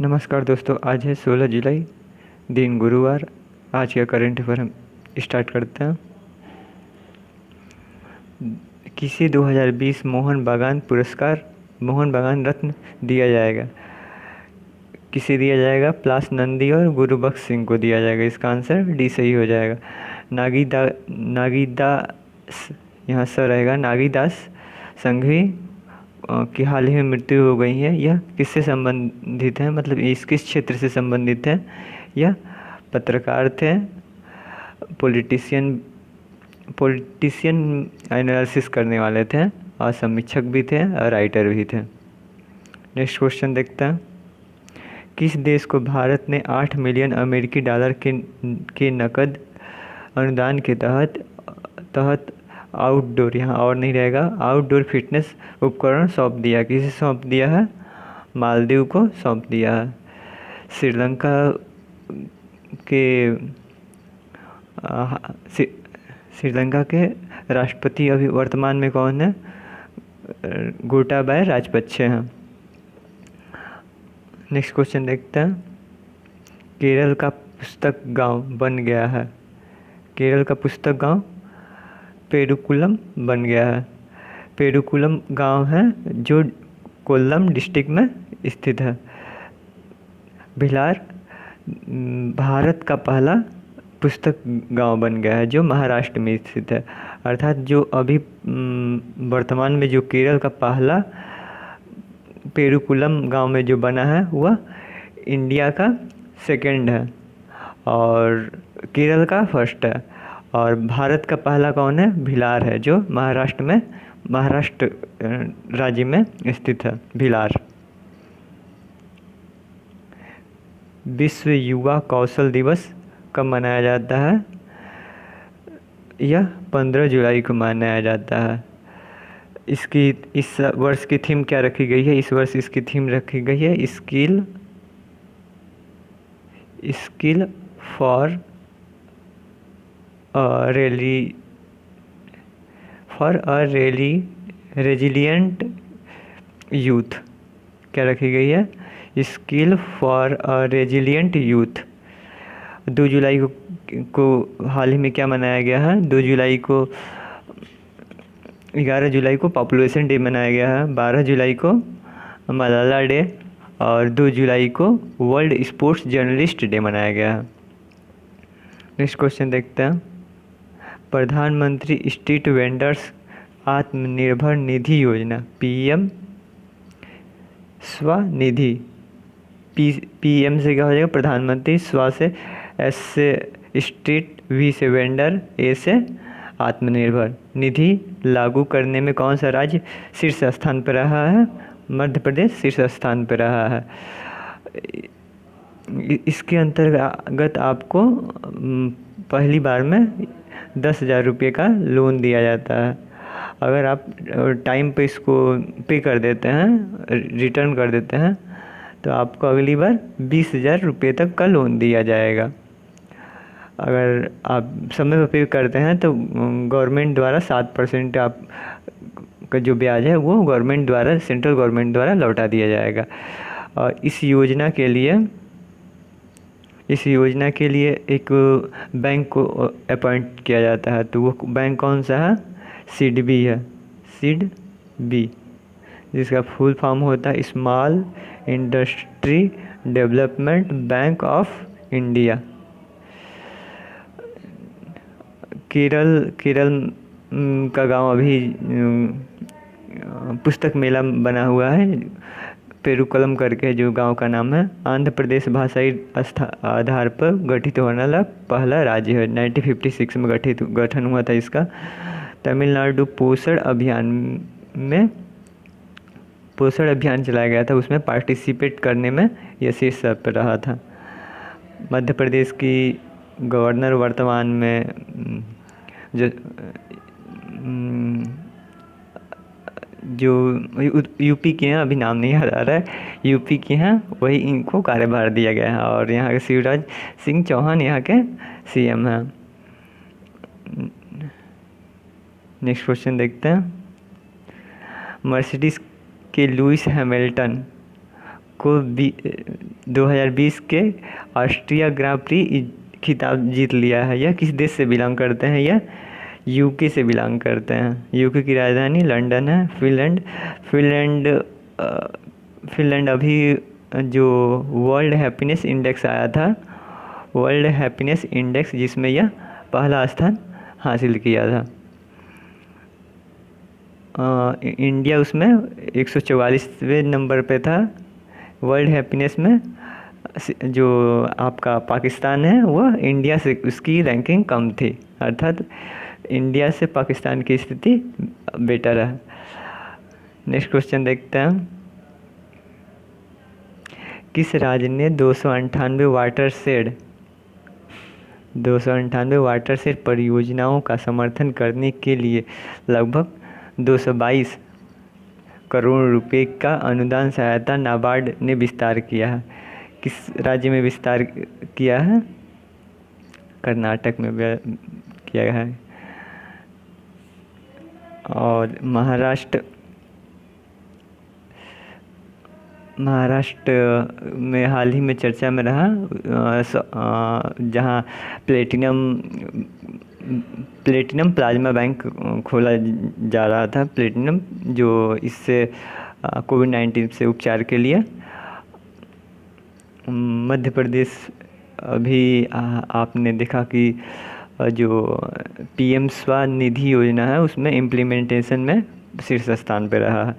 नमस्कार दोस्तों, आज है 16 जुलाई, दिन गुरुवार। आज का करंट अफेयर हम स्टार्ट करते हैं। किसे 2020 मोहन बागान पुरस्कार, मोहन बागान रत्न दिया जाएगा? किसे दिया जाएगा? पलाश नंदी और गुरुबख्श सिंह को दिया जाएगा। इसका आंसर डी सही हो जाएगा। नागीदास, यहाँ स रहेगा, नागीदास संघवी की हाल ही में मृत्यु हो गई है। यह किससे संबंधित है, मतलब इस किस क्षेत्र से संबंधित है? यह पत्रकार थे, पॉलिटिशियन पॉलिटिशियन एनालिसिस करने वाले थे, और समीक्षक भी थे और राइटर भी थे। नेक्स्ट क्वेश्चन देखते हैं। किस देश को भारत ने 8 मिलियन अमेरिकी डॉलर के नकद अनुदान के तहत आउटडोर, यहाँ और नहीं रहेगा, आउटडोर फिटनेस उपकरण सौंप दिया? किसे सौंप दिया है? मालदीव को सौंप दिया है। श्रीलंका के श्रीलंका के राष्ट्रपति अभी वर्तमान में कौन है? गोटाबाया राजपक्षे हैं। नेक्स्ट क्वेश्चन देखते हैं। केरल का पुस्तक गांव बन गया है। केरल का पुस्तक गांव पेरुकुलम बन गया है। पेरुकुलम गांव है जो कोल्लम डिस्ट्रिक्ट में स्थित है। भिलार भारत का पहला पुस्तक गांव बन गया है जो महाराष्ट्र में स्थित है। अर्थात जो अभी वर्तमान में जो केरल का पहला पेरुकुलम गांव में जो बना है वह इंडिया का सेकंड है और केरल का फर्स्ट है। और भारत का पहला कौन है? भिलार है, जो महाराष्ट्र राज्य में स्थित है, भिलार। विश्व युवा कौशल दिवस कब मनाया जाता है? यह 15 जुलाई को मनाया जाता है। इस वर्ष की थीम क्या रखी गई है? इस वर्ष इसकी थीम रखी गई है स्किल फॉर रेजिलियंट यूथ। क्या रखी गई है? Skill for resilient youth. 2 जुलाई को हाल ही में क्या मनाया गया है? 11 जुलाई को पॉपुलेशन डे मनाया गया है, 12 जुलाई को मलाला डे और 2 जुलाई को वर्ल्ड स्पोर्ट्स जर्नलिस्ट डे मनाया गया है। नेक्स्ट क्वेश्चन देखते हैं। प्रधानमंत्री स्ट्रीट वेंडर्स आत्मनिर्भर निधि योजना, PM स्वनिधि, PM से क्या हो जाएगा? प्रधानमंत्री, स्व से S से स्ट्रीट, V से वेंडर, A से आत्मनिर्भर निधि लागू करने में कौन सा राज्य शीर्ष स्थान पर रहा है? मध्य प्रदेश शीर्ष स्थान पर रहा है। इसके अंतर्गत आपको पहली बार में 10,000 रुपये का लोन दिया जाता है। अगर आप टाइम पे इसको पे कर देते हैं, रिटर्न कर देते हैं, तो आपको अगली बार 20,000 रुपये तक का लोन दिया जाएगा। अगर आप समय पर पे करते हैं तो गवर्नमेंट द्वारा 7% आप का जो ब्याज है वो गवर्नमेंट द्वारा, सेंट्रल गवर्नमेंट द्वारा लौटा दिया जाएगा। और इस योजना के लिए एक बैंक को अपॉइंट किया जाता है, तो वो बैंक कौन सा है? SIDBI है, SIDBI, जिसका फुल फॉर्म होता है small industry development bank of India. Kerala का गांव अभी पुस्तक मेला बना हुआ है, पेरुकुलम करके जो गांव का नाम है। आंध्र प्रदेश भाषाई आधार पर गठित होने वाला पहला राज्य है। 1956 में गठन हुआ था इसका। तमिलनाडु पोषण अभियान चलाया गया था, उसमें पार्टिसिपेट करने में यह शीर्ष पर रहा था। मध्य प्रदेश की गवर्नर वर्तमान में जो यूपी के हैं, अभी नाम नहीं याद आ रहा है, यूपी के हैं, वही इनको कार्यभार दिया गया है। और यहाँ के शिवराज सिंह चौहान यहाँ के CM हैं। नेक्स्ट क्वेश्चन देखते हैं। मर्सिडीज के लुइस हैमिल्टन को 2020 के ऑस्ट्रिया ग्रां प्री खिताब जीत लिया है। यह किस देश से बिलोंग करते हैं? यह यूके से बिलोंग करते हैं। यूके की राजधानी लंदन है। फिनलैंड फिनलैंड अभी जो वर्ल्ड हैप्पीनेस इंडेक्स आया था, वर्ल्ड हैप्पीनेस इंडेक्स, जिसमें यह पहला स्थान हासिल किया था। इंडिया उसमें 144वें नंबर पे था। वर्ल्ड हैप्पीनेस में जो आपका पाकिस्तान है वह इंडिया से उसकी रैंकिंग कम थी, अर्थात इंडिया से पाकिस्तान की स्थिति बेटर है। नेक्स्ट क्वेश्चन देखते हैं। किस राज्य ने 298 वाटरशेड परियोजनाओं का समर्थन करने के लिए लगभग 222 करोड़ रुपए का अनुदान सहायता नाबार्ड ने विस्तार किया है? किस राज्य में विस्तार किया है? कर्नाटक में किया गया है। और महाराष्ट्र में हाल ही में चर्चा में रहा, जहां प्लेटिनम प्लाज्मा बैंक खोला जा रहा था। प्लेटिनम जो इससे कोविड-19 से उपचार के लिए मध्य प्रदेश अभी आपने देखा कि जो PM स्वनिधि योजना है उसमें इम्प्लीमेंटेशन में शीर्ष स्थान पर रहा है।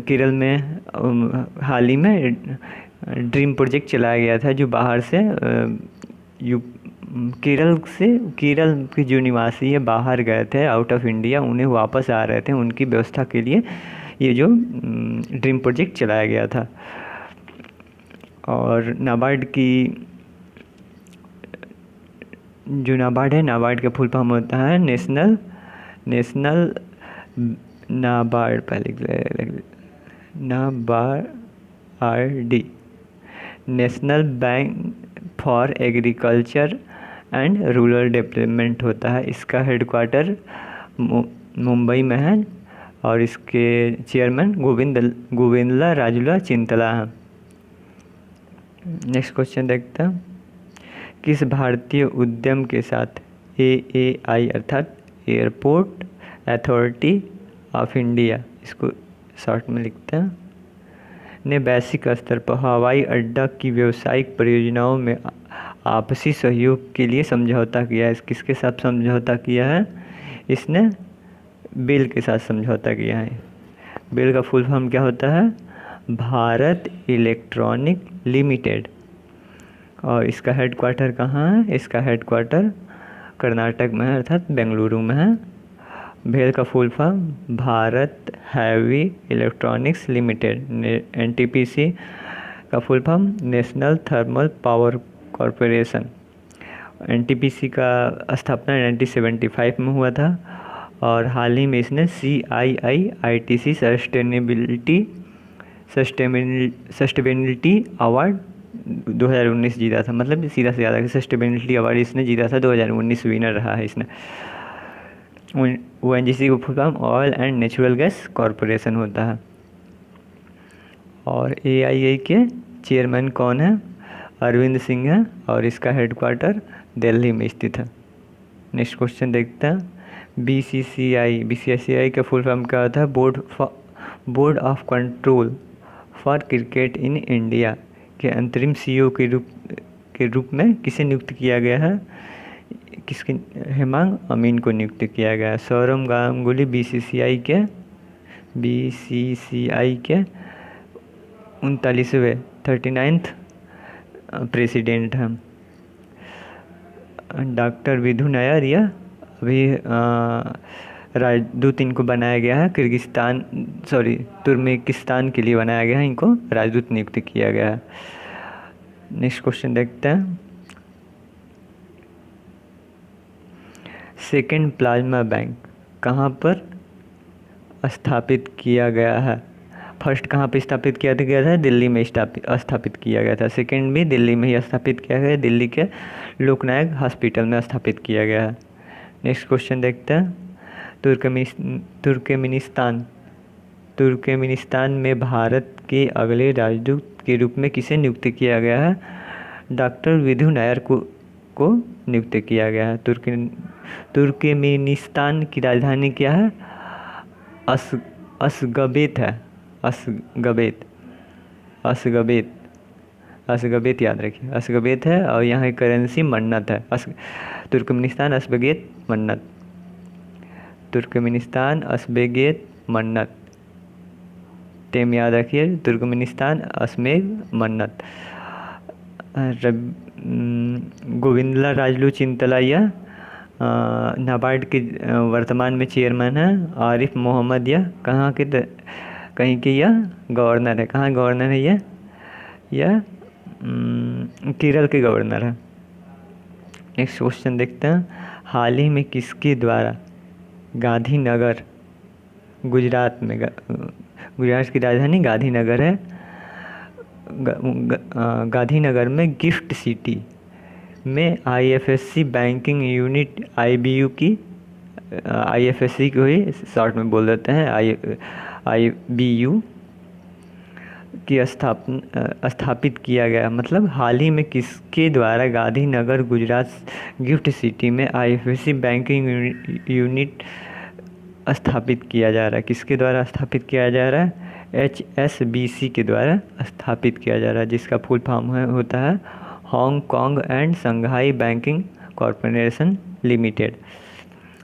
केरल में हाल ही में ड्रीम प्रोजेक्ट चलाया गया था, जो बाहर से केरल के जो निवासी है बाहर गए थे आउट ऑफ इंडिया, उन्हें वापस आ रहे थे, उनकी व्यवस्था के लिए ये जो ड्रीम प्रोजेक्ट चलाया गया था। और नाबार्ड है, नाबार्ड का फुल फॉर्म होता है national NABARD, NABARD national bank for agriculture and rural development होता है। इसका हेडक्वार्टर मुंबई में है और इसके चेयरमैन गोविंदला राजुला चिंतला हैं। नेक्स्ट क्वेश्चन देखते हैं। किस भारतीय उद्यम के साथ AAI अर्थात एयरपोर्ट अथॉरिटी ऑफ इंडिया, इसको शॉर्ट में लिखते हैं, ने वैश्विक स्तर पर हवाई अड्डा की व्यावसायिक परियोजनाओं में आपसी सहयोग के लिए समझौता किया है? किसके साथ समझौता किया है? इसने बेल के साथ समझौता किया है। बेल का फुल फॉर्म क्या होता है? Bharat electronic limited. और इसका हेडक्वार्टर कहाँ है? इसका हेडक्वार्टर कर्नाटक में है, अर्थात बेंगलुरु में है। भेल का full form Bharat heavy electronics limited. NTPC का full form national thermal power corporation. NTPC का स्थापना 1975 में हुआ था और हाल ही में इसने CII-ITC सस्टेनेबिलिटी अवार्ड 2019 जीता था। मतलब सीधा से ज़्यादा सस्टेनेबिलिटी अवार्ड इसने जीता था, 2019 विनर रहा है इसने। ONGC को full form oil and natural gas corporation होता है। और AII के चेयरमैन कौन है? अरविंद सिंह है और इसका हेडक्वार्टर दिल्ली में स्थित है। नेक्स्ट क्वेश्चन देखते हैं। BCCI का फुल फॉर्म क्या होता है? Board of control for cricket in India के अंतरिम CEO के रूप में किसे नियुक्त किया गया है? हेमांग अमीन को नियुक्त किया गया है। सौरव गांगुली BCCI के 39वें 39th प्रेसिडेंट हैं। डॉक्टर विधु नायर यह अभी राजदूत इनको बनाया गया है तुर्कमेनिस्तान के लिए बनाया गया है, इनको राजदूत नियुक्त किया गया है। नेक्स्ट क्वेश्चन देखते हैं। सेकेंड प्लाज्मा बैंक कहाँ पर स्थापित किया गया है? फर्स्ट कहाँ पे स्थापित किया गया था? दिल्ली में स्थापित किया गया था। सेकेंड भी दिल्ली में ही स्थापित किया गया है, दिल्ली के लोकनायक हॉस्पिटल में स्थापित किया गया है। नेक्स्ट क्वेश्चन देखते हैं। तुर्कमेनिस्तान तुर्कमेनिस्तान में भारत के अगले राजदूत के रूप में किसे नियुक्त किया गया है? डॉक्टर विधु नायर को नियुक्त किया गया है। तुर्कमेनिस्तान की राजधानी क्या है? अशगबेत है। अशगबेत याद रखिए, अशगबेत है। और यहाँ की करेंसी मन्नत है। तुर्कमेनिस्तान अशगबेत मन्नत, तुर्कमेनिस्तान अशबेगेत मन्नत, टेम याद रखिए, तुर्कमेनिस्तान अशमेग मन्नत। गोविंदला राजलू चिंतलाया नाबार्ड के वर्तमान में चेयरमैन है। आरिफ मोहम्मद यह कहीं के यह गवर्नर है। कहाँ गवर्नर है यह केरल के गवर्नर है। नेक्स्ट क्वेश्चन देखते हैं। हाल ही में किसके द्वारा गांधीनगर, गुजरात की राजधानी गांधीनगर है, गांधीनगर में गिफ्ट सिटी में IFSC बैंकिंग यूनिट IBU की, IFSC को ही शॉर्ट में बोल देते हैं, IBU की स्थापित किया गया। मतलब हाल ही में किसके द्वारा गांधीनगर गुजरात गिफ्ट सिटी में IFSC बैंकिंग यूनिट स्थापित किया जा रहा है? किसके द्वारा स्थापित किया जा रहा है? HSBC के द्वारा स्थापित किया जा रहा है, जिसका फुल फॉर्म होता है Hong Kong and Shanghai banking corporation limited.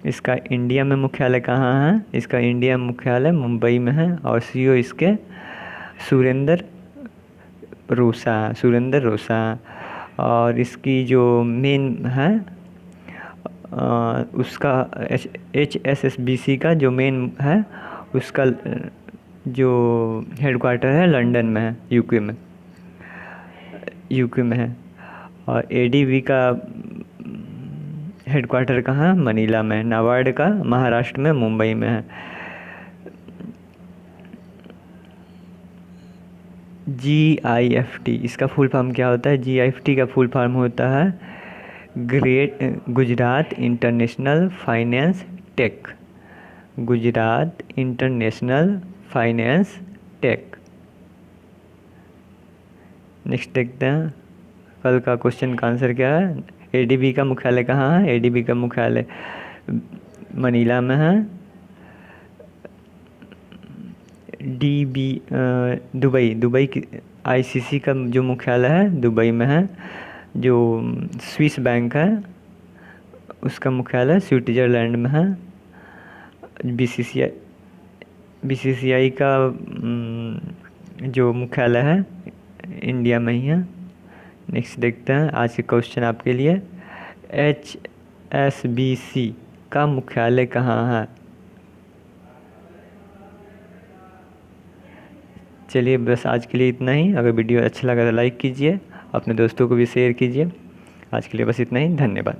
इसका इंडिया में मुख्यालय कहाँ है? इसका इंडिया मुख्यालय मुंबई में है और CEO इसके सुरेंद्र रोसा। और इसकी जो मेन है उसका HSBC का जो मेन है उसका जो हेडक्वार्टर है लंदन में है, यूके में है। और ADB का हेडक्वार्टर कहाँ है? मनीला में। नाबार्ड का महाराष्ट्र में मुंबई में है। GIFT इसका फुल फॉर्म क्या होता है? GIFT का फुल फॉर्म होता है great Gujarat international finance take. Gujarat international finance take. Next देखते हैं कल का क्वेश्चन का आंसर क्या है। ADB का मुख्यालय कहाँ है? ADB का मुख्यालय मनीला में है। दुबई की ICC का जो मुख्यालय है दुबई में है। जो स्विस बैंक है उसका मुख्यालय स्विट्ज़रलैंड में है। BCCI का जो मुख्यालय है इंडिया में ही है। नेक्स्ट देखते हैं आज के क्वेश्चन आपके लिए। HSBC का मुख्यालय कहाँ है? चलिए बस आज के लिए इतना ही। अगर वीडियो अच्छा लगा तो लाइक कीजिए, अपने दोस्तों को भी शेयर कीजिए। आज के लिए बस इतना ही, धन्यवाद।